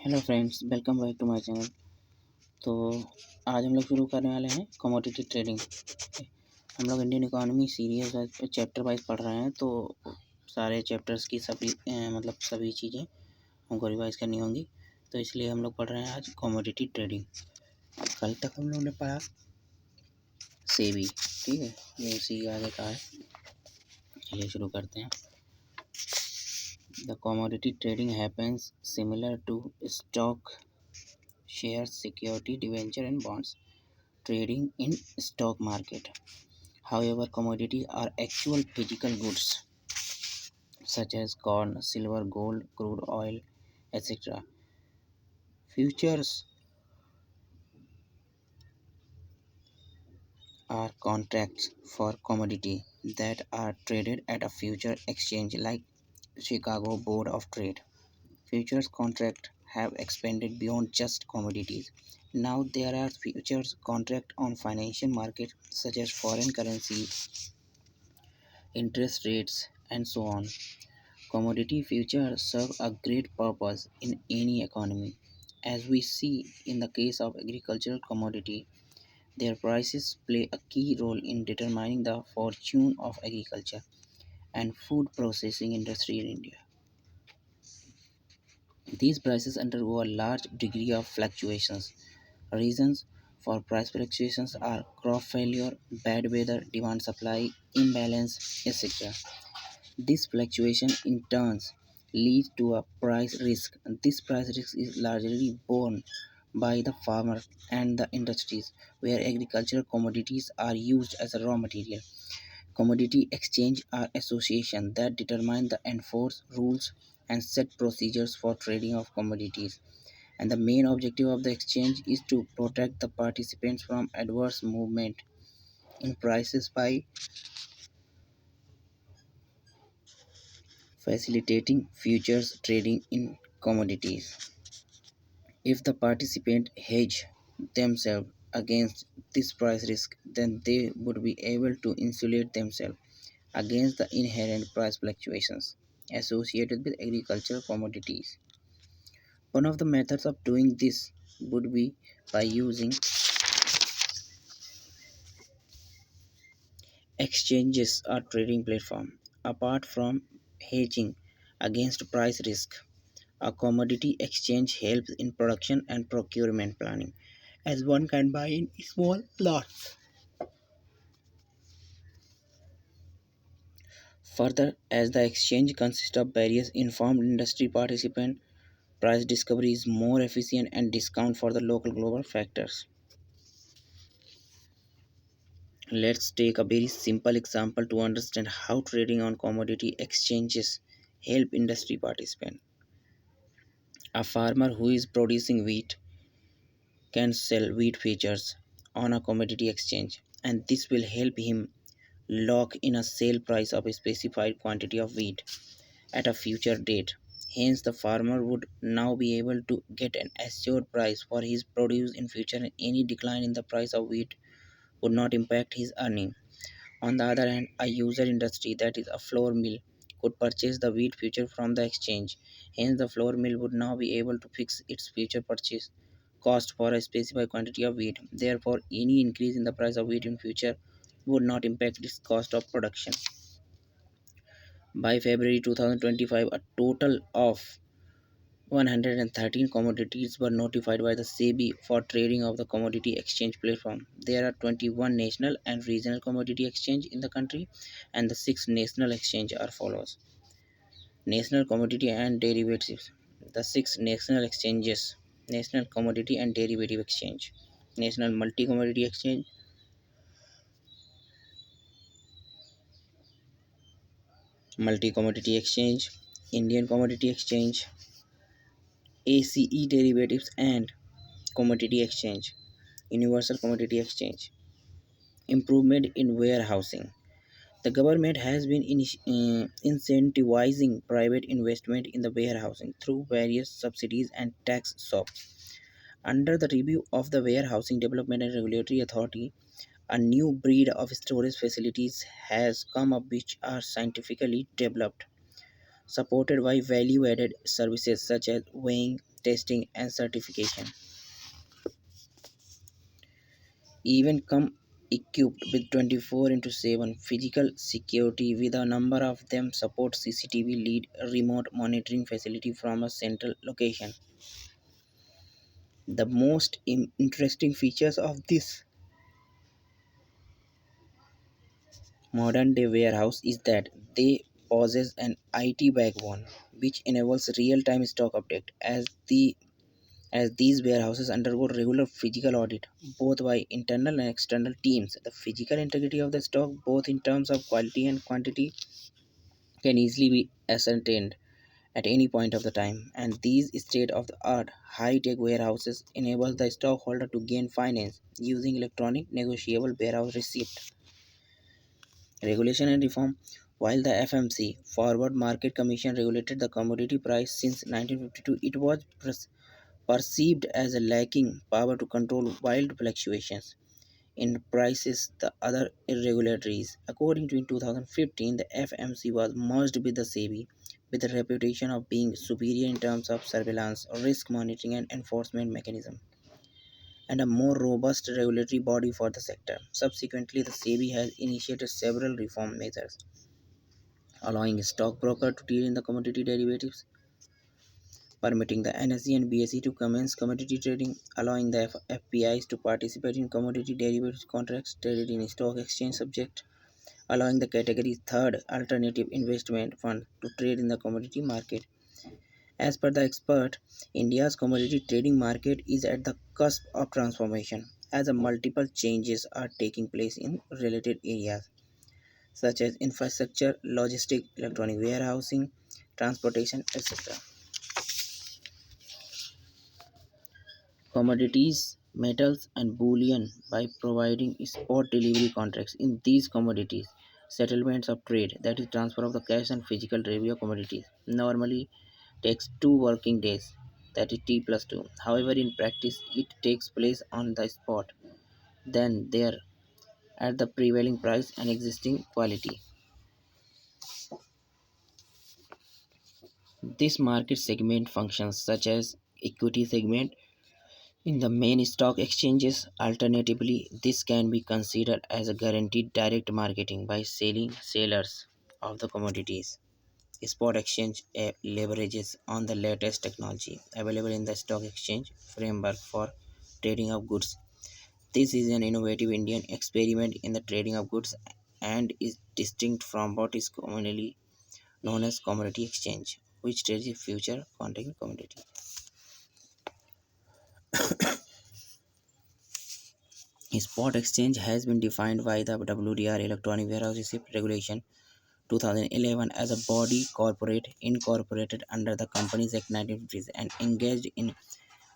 Hello friends, welcome back to my channel. तो आज हम लोग शुरू करने वाले हैं कमोडिटी ट्रेडिंग। हम लोग Indian economy series chapter wise पढ़ रहे हैं, तो सारे चैप्टर्स की सभी चीज़ें हमको रिवाइज करनी होंगी। तो इसलिए हम लोग पढ़ रहे हैं आज कमोडिटी ट्रेडिंग। कल तक हम लोग ने पढ़ा सेबी, ठीक है, ये उसी के आगे का है। चलिए शुरू करते हैं। The commodity trading happens similar to stock, shares, security, debenture and bonds trading in stock market. However, commodities are actual physical goods such as corn, silver, gold, crude oil, etc. Futures are contracts for commodity that are traded at a future exchange like Chicago Board of Trade. Futures contracts have expanded beyond just commodities. Now there are futures contracts on financial markets such as foreign currency, interest rates, and so on. Commodity futures serve a great purpose in any economy. As we see in the case of agricultural commodity, their prices play a key role in determining the fortune of agriculture and food processing industry in India. These prices undergo a large degree of fluctuations. Reasons for price fluctuations are crop failure, bad weather, demand supply imbalance, etc. This fluctuation in turn leads to a price risk. This price risk is largely borne by the farmer and the industries where agricultural commodities are used as a raw material. Commodity exchange are associations that determine the enforce rules and set procedures for trading of commodities. And the main objective of the exchange is to protect the participants from adverse movement in prices by facilitating futures trading in commodities. If the participant hedge themselves against this price risk, then they would be able to insulate themselves against the inherent price fluctuations associated with agricultural commodities. One of the methods of doing this would be by using exchanges or trading platform. Apart from hedging against price risk, a commodity exchange helps in production and procurement planning, as one can buy in small lots. Further, as the exchange consists of various informed industry participants, price discovery is more efficient and discount for the local global factors. Let's take a very simple example to understand how trading on commodity exchanges help industry participants. A farmer who is producing wheat can sell wheat futures on a commodity exchange, and this will help him lock in a sale price of a specified quantity of wheat at a future date. Hence, the farmer would now be able to get an assured price for his produce in future, and any decline in the price of wheat would not impact his earning. On the other hand, a user industry, that is a flour mill, could purchase the wheat future from the exchange. Hence, the flour mill would now be able to fix its future purchase cost for a specified quantity of wheat. Therefore, any increase in the price of wheat in future would not impact its cost of production. By February 2025, a total of 113 commodities were notified by the SEBI for trading of the commodity exchange platform. There are 21 national and regional commodity exchange in the country, and the 6 national exchange are follows. National Commodity and Derivatives. The 6 national exchanges: National Commodity and Derivative Exchange, National Multi Commodity Exchange, Multi Commodity Exchange, Indian Commodity Exchange, ACE Derivatives and Commodity Exchange, Universal Commodity Exchange. Improvement in warehousing. The government has been incentivizing private investment in the warehousing through various subsidies and tax swaps. Under the review of the Warehousing Development and Regulatory Authority, a new breed of storage facilities has come up which are scientifically developed, supported by value-added services such as weighing, testing, and certification. Even come equipped with 24 into 7 physical security, with a number of them support CCTV lead remote monitoring facility from a central location. The most interesting features of this modern day warehouse is that they possess an IT backbone which enables real-time stock update as these warehouses undergo regular physical audit both by internal and external teams. The physical integrity of the stock, both in terms of quality and quantity, can easily be ascertained at any point of the time, and these state-of-the-art high-tech warehouses enable the stockholder to gain finance using electronic negotiable warehouse receipt. Regulation and reform. While the FMC Forward Market Commission regulated the commodity price since 1952, it was perceived as a lacking power to control wild fluctuations in prices the other irregularities. According to in 2015, the FMC was merged with the SEBI with a reputation of being superior in terms of surveillance, risk monitoring and enforcement mechanism, and a more robust regulatory body for the sector. Subsequently, the SEBI has initiated several reform measures, allowing stockbroker to deal in the commodity derivatives, permitting the NSE and BSE to commence commodity trading, allowing the FPIs to participate in commodity derivatives contracts traded in stock exchange subject, allowing the category third alternative investment fund to trade in the commodity market. As per the expert, India's commodity trading market is at the cusp of transformation as a multiple changes are taking place in related areas such as infrastructure, logistics, electronic warehousing, transportation, etc. Commodities, metals, and bullion by providing spot delivery contracts in these commodities. Settlements of trade, that is, transfer of the cash and physical delivery of commodities, normally takes 2 working days, that is T plus 2. However, in practice, it takes place on the spot, then there at the prevailing price and existing quality. This market segment functions such as equity segment in the main stock exchanges. Alternatively, this can be considered as a guaranteed direct marketing by selling sellers of the commodities. Spot exchange leverages on the latest technology available in the stock exchange framework for trading of goods. This is an innovative Indian experiment in the trading of goods and is distinct from what is commonly known as commodity exchange, which trades a future contract commodity. Spot exchange has been defined by the WDR Electronic Warehouse Receipt Regulation 2011 as a body corporate incorporated under the Companies Act 1950 and engaged in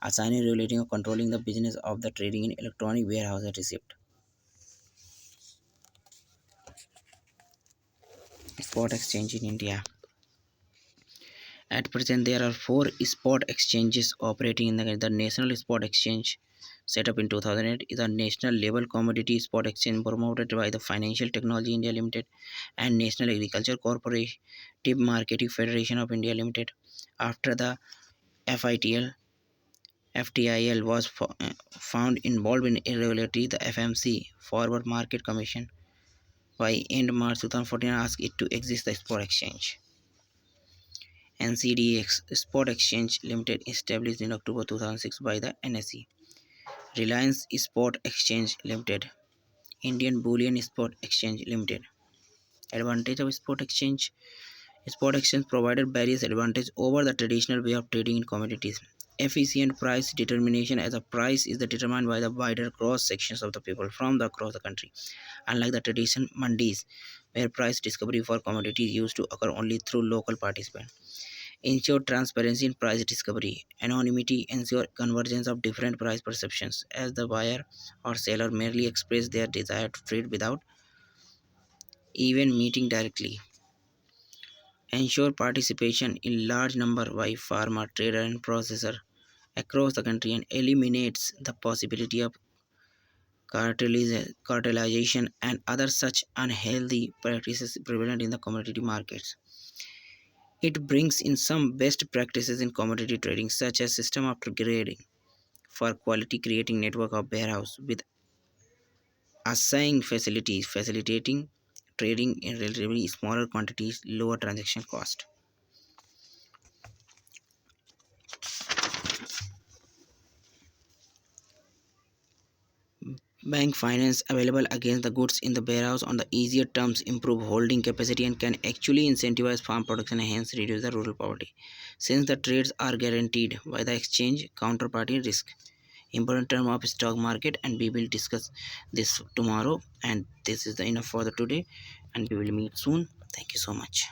assigning, regulating, or controlling the business of the trading in electronic warehouse receipt. Spot exchange in India. At present, there are four spot exchanges operating in the National Spot Exchange, set up in 2008, is a national level commodity spot exchange promoted by the Financial Technology India Limited and National Agriculture Cooperative Marketing Federation of India Limited. After the FITL, FTIL was found involved in irregularity, the FMC Forward Market Commission by end March 2014 asked it to exist the spot exchange. NCDX Spot Exchange Limited, established in October 2006 by the NSE. Reliance Spot Exchange Limited. Indian Bullion Spot Exchange Limited. Advantage of spot exchange. Spot exchange provided various advantages over the traditional way of trading in commodities. Efficient price determination, as a price is determined by the wider cross sections of the people from across the country, unlike the traditional mandis where price discovery for commodities used to occur only through local participants. Ensure transparency in price discovery. Anonymity ensure convergence of different price perceptions, as the buyer or seller merely express their desire to trade without even meeting directly. Ensure participation in large number by farmer, trader and processor across the country and eliminates the possibility of cartelization and other such unhealthy practices prevalent in the commodity markets. It brings in some best practices in commodity trading, such as system after grading for quality, creating network of warehouse with assigning facilities, facilitating trading in relatively smaller quantities, lower transaction cost. Bank finance available against the goods in the warehouse on the easier terms improve holding capacity and can actually incentivize farm production and hence reduce the rural poverty. Since the trades are guaranteed by the exchange counterparty risk. Important term of stock market, and we will discuss this tomorrow, and this is the enough for the today, and we will meet soon. Thank you so much.